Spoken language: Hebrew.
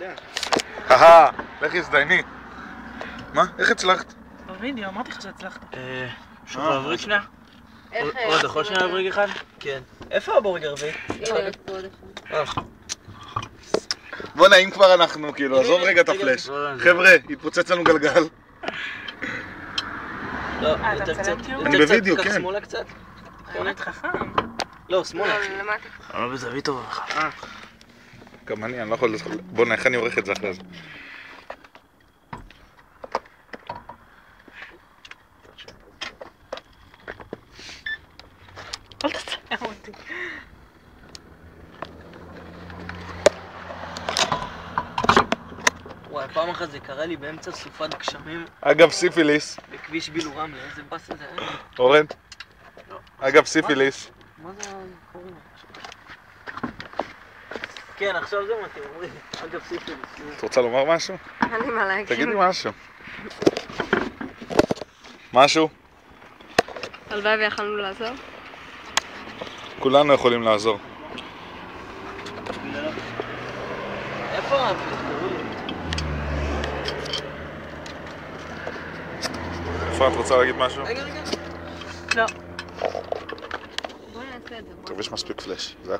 יודע. לכי הזדייני. מה? איך הצלחת? בווידאו, אמרתי לך שהצלחת. שוב להבריג שנייה? איך... אתה יכול שנייה להבריג אחד? כן. איפה הבורגר הרביעי? הנה, עוד אחד. בוא נעים כבר אנחנו, כאילו, עזוב רגע את הפלאש. חבר'ה, התפוצץ לנו גלגל. לא, אתה יותר קצת. מצלם תיעוד? אני בווידאו, קח כן. שמאלה קצת. באמת חכם. לא, שמאלה. למטה. אני לא בזווית טובה. גם אני לא יכול... בוא, איך אני עורך את זה אחרי זה? אל תצלם אותי. וואי, פעם אחת זה קרה לי באמצע סופת גשמים אגב סיפיליס, בכביש בילו רמלה, איזה באסה זה היה. אורן. אגב סיפיליס. מה זה קוראים? כן, עכשיו זה מתאים, אומרים. אגב סיפיליס. את רוצה לומר משהו? אין לי מה להגיד. תגידי משהו. משהו? הלוואי ויכולנו לעזור. כולנו יכולים לעזור. איפה את? איפה את רוצה להגיד משהו? רגע. לא. בואי נעשה את זה. טוב, יש מספיק פלאש. זה הכל.